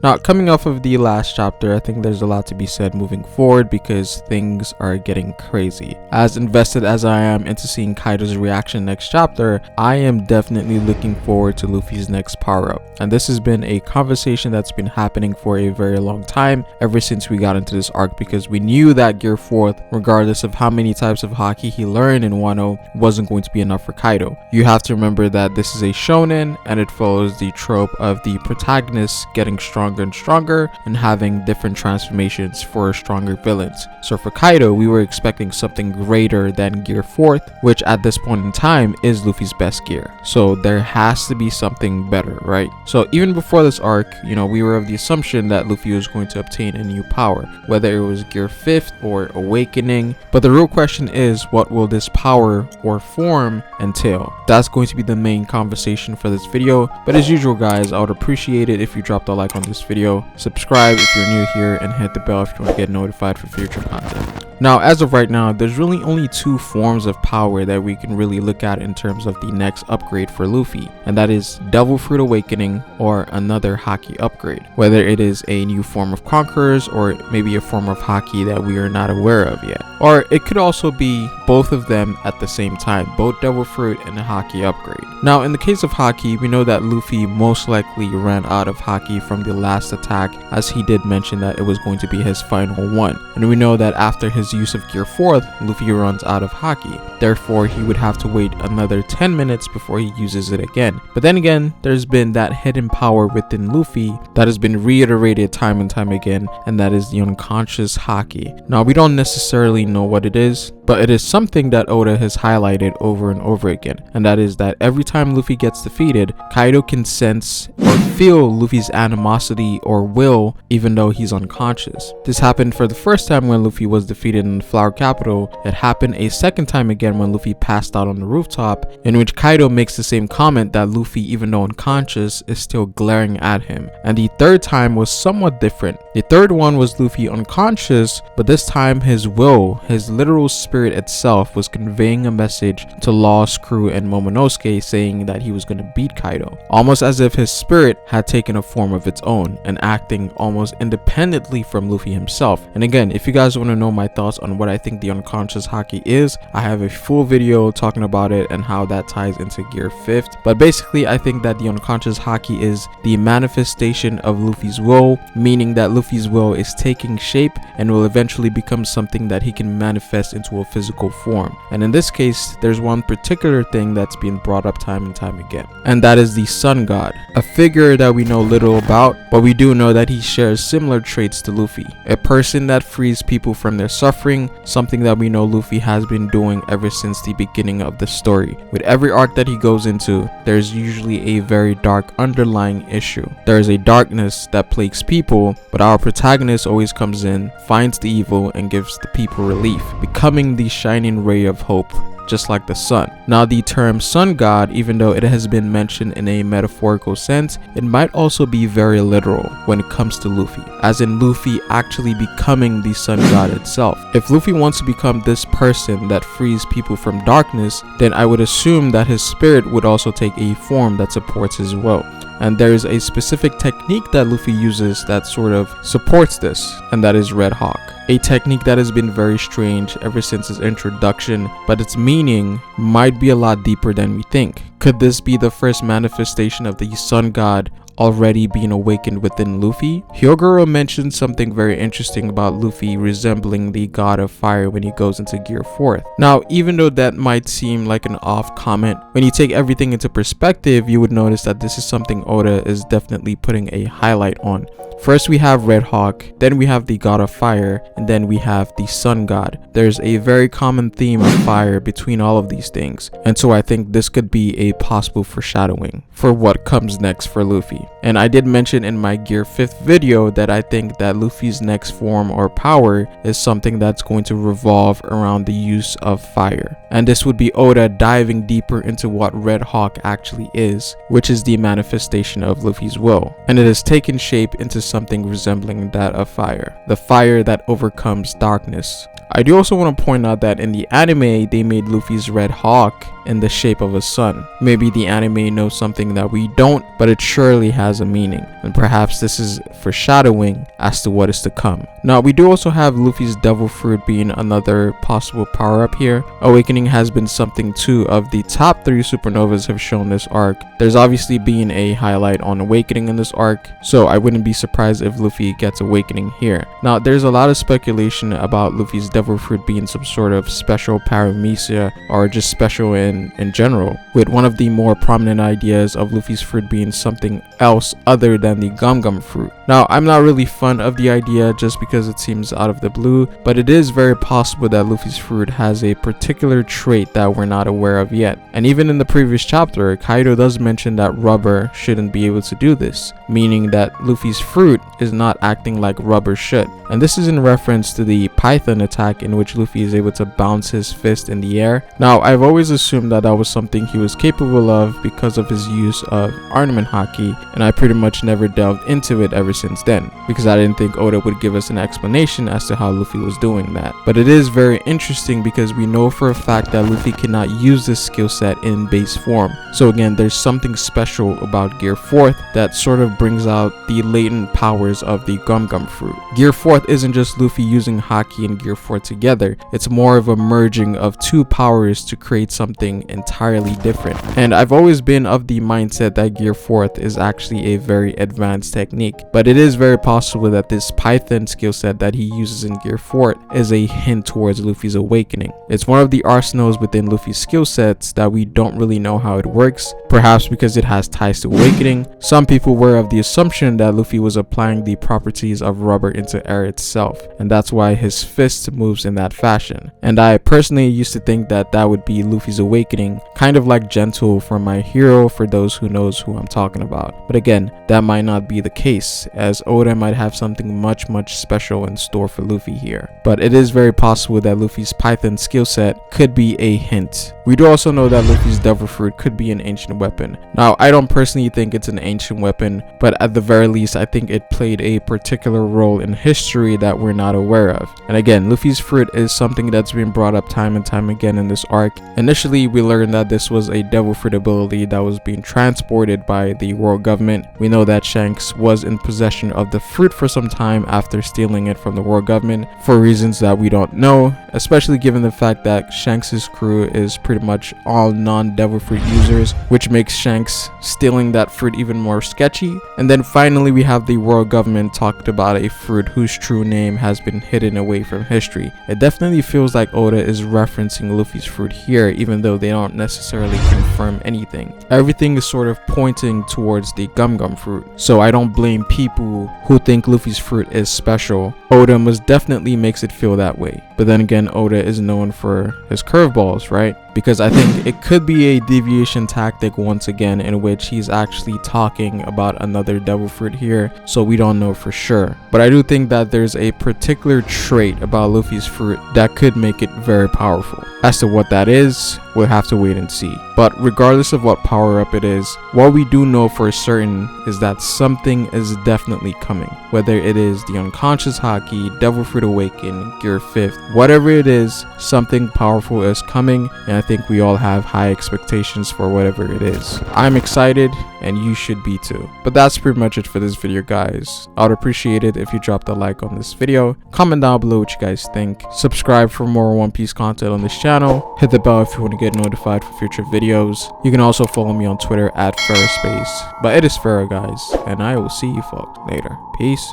Now, coming off of the last chapter, I think there's a lot to be said moving forward because things are getting crazy. As invested as I am into seeing Kaido's reaction next chapter, I am definitely looking forward to Luffy's next power-up. And this has been a conversation that's been happening for a very long time, ever since we got into this arc, because we knew that Gear 4th, regardless of how many types of Haki he learned in Wano, wasn't going to be enough for Kaido. You have to remember that this is a shonen, and it follows the trope of the protagonist getting stronger and stronger and having different transformations for stronger villains. So for Kaido, we were expecting something greater than Gear 4th, which at this point in time is Luffy's best gear. So there has to be something better, right? So even before this arc, we were of the assumption that Luffy was going to obtain a new power, whether it was Gear 5th or Awakening. But the real question is, what will this power or form entail? That's going to be the main conversation for this video. But as usual, guys, I would appreciate it if you dropped a like on this video, subscribe if you're new here, and hit the bell if you want to get notified for future content. Now, as of right now, there's really only two forms of power that we can really look at in terms of the next upgrade for Luffy, and that is Devil Fruit Awakening or another Haki upgrade, whether it is a new form of Conquerors or maybe a form of Haki that we are not aware of yet. Or it could also be both of them at the same time, both Devil Fruit and a Haki upgrade. Now, in the case of Haki, we know that Luffy most likely ran out of Haki from the last attack, as he did mention that it was going to be his final one. And we know that after his use of Gear 4th, Luffy runs out of Haki. Therefore, he would have to wait another 10 minutes before he uses it again. But then again, there's been that hidden power within Luffy that has been reiterated time and time again, and that is the unconscious Haki. Now, we don't necessarily know what it is, but it is something that Oda has highlighted over and over again, and that is that every time Luffy gets defeated, Kaido can sense or feel Luffy's animosity or will, even though he's unconscious. This happened for the first time when Luffy was defeated in the Flower Capital. It happened a second time again when Luffy passed out on the rooftop, in which Kaido makes the same comment that Luffy, even though unconscious, is still glaring at him. And the third time was somewhat different. The third one was Luffy unconscious, but this time his will, his literal spirit itself, was conveying a message to Law's crew and Momonosuke saying that he was going to beat Kaido, almost as if his spirit had taken a form of its own and acting almost independently from Luffy himself. And again, if you guys want to know my thoughts on what I think the unconscious Haki is, I have a full video talking about it and how that ties into Gear 5th. But basically, I think that the unconscious Haki is the manifestation of Luffy's will, meaning that Luffy's will is taking shape and will eventually become something that he can manifest into a physical form. And in this case, there's one particular thing that's been brought up time and time again, and that is the Sun God, a figure that we know little about, but we do know that he shares similar traits to Luffy, a person that frees people from their suffering, something that we know Luffy has been doing ever since the beginning of the story. With every arc that he goes into, there's usually a very dark underlying issue. There is a darkness that plagues people, but our protagonist always comes in, finds the evil, and gives the people relief, becoming the shining ray of hope, just like the sun. Now, the term Sun God, even though it has been mentioned in a metaphorical sense, it might also be very literal when it comes to Luffy, as in Luffy actually becoming the Sun God itself. If Luffy wants to become this person that frees people from darkness, then I would assume that his spirit would also take a form that supports his will. And there is a specific technique that Luffy uses that sort of supports this, and that is Red Hawk. A technique that has been very strange ever since its introduction, but its meaning might be a lot deeper than we think. Could this be the first manifestation of the Sun God already being awakened within Luffy? Hyogoro mentioned something very interesting about Luffy resembling the god of fire when he goes into Gear 4th. Now, even though that might seem like an off comment, when you take everything into perspective, you would notice that this is something Oda is definitely putting a highlight on. First, we have Red Hawk, then we have the god of fire, and then we have the sun god. There's a very common theme of fire between all of these things, and so I think this could be a possible foreshadowing for what comes next for Luffy. And I did mention in my Gear 5th video that I think that Luffy's next form or power is something that's going to revolve around the use of fire. And this would be Oda diving deeper into what Red Hawk actually is, which is the manifestation of Luffy's will. And it has taken shape into something resembling that of fire, the fire that overcomes darkness. I do also want to point out that in the anime, they made Luffy's Red Hawk in the shape of a sun. Maybe the anime knows something that we don't, but it surely has a meaning. and perhaps this is foreshadowing as to what is to come. Now, we do also have Luffy's Devil Fruit being another possible power-up here. Awakening has been something 2 of the top 3 supernovas have shown this arc. There's obviously been a highlight on Awakening in this arc, so I wouldn't be surprised if Luffy gets Awakening here. Now, there's a lot of speculation about Luffy's Devil Fruit being some sort of special paramecia or just special in general, with one of the more prominent ideas of Luffy's fruit being something else other than the Gum Gum fruit. Now, I'm not really fond of the idea just because it seems out of the blue, but it is very possible that Luffy's fruit has a particular trait that we're not aware of yet. And even in the previous chapter, Kaido does mention that rubber shouldn't be able to do this, meaning that Luffy's fruit is not acting like rubber should. And this is in reference to the Python attack in which Luffy is able to bounce his fist in the air. Now, I've always assumed that that was something he was capable of because of his use of ornament Haki, and I pretty much never delved into it ever since then, because I didn't think Oda would give us an explanation as to how Luffy was doing that. But it is very interesting because we know for a fact that Luffy cannot use this skill set in base form. So again, there's something special about Gear 4th that sort of brings out the latent powers of the Gum Gum fruit. Gear 4th isn't just Luffy using Haki and Gear 4 together, it's more of a merging of 2 powers to create something entirely different. And I've always been of the mindset that Gear 4th is actually a very advanced technique, but it is very possible that this Python skill set that he uses in Gear 4 is a hint towards Luffy's awakening. It's one of the arsenals within Luffy's skill sets that we don't really know how it works, perhaps because it has ties to awakening. Some people were of the assumption that Luffy was applying the properties of rubber into air itself, and that's why his fist moves in that fashion. And I personally used to think that that would be Luffy's awakening, kind of like Gentle from My Hero for those who knows who I'm talking about. But again, that might not be the case, as Oda might have something much special in store for Luffy here. But it is very possible that Luffy's Python skill set could be a hint. We do also know that Luffy's Devil Fruit could be an ancient weapon. Now, I don't personally think it's an ancient weapon, but at the very least, I think it played a particular role in history that we're not aware of. And again, Luffy's fruit is something that's been brought up time and time again in this arc. Initially, we learned that this was a Devil Fruit ability that was being transported by the world government. We know that Shanks was in possession of the fruit for some time after stealing it from the world government for reasons that we don't know, especially given the fact that Shanks' crew is pretty much all non-Devil Fruit users, which makes Shanks stealing that fruit even more sketchy. And then finally, we have the world government talked about a fruit whose true name has been hidden away from history. It definitely feels like Oda is referencing Luffy's fruit here, even though they don't necessarily confirm anything. Everything is sort of pointing towards the Gum Gum fruit, so I don't blame people who think Luffy's fruit is special. Oda most definitely makes it feel that way. But then again, Oda is known for his curveballs, right? Because I think it could be a deviation tactic once again, in which he's actually talking about another Devil Fruit here, so we don't know for sure. But I do think that there's a particular trait about Luffy's fruit that could make it very powerful. As to what that is, we'll have to wait and see. But regardless of what power up it is, what we do know for certain is that something is definitely coming. Whether it is the unconscious Haki, Devil Fruit Awaken, Gear 5th, whatever it is, something powerful is coming, and I think we all have high expectations for whatever it is. I'm excited, and you should be too. But that's pretty much it for this video, guys. I would appreciate it if you dropped a like on this video, comment down below what you guys think, subscribe for more One Piece content on this channel, hit the bell if you want to get notified for future videos. You can also follow me on Twitter at FerroSpace. But it is Ferro, guys, and I will see you folks later. Peace.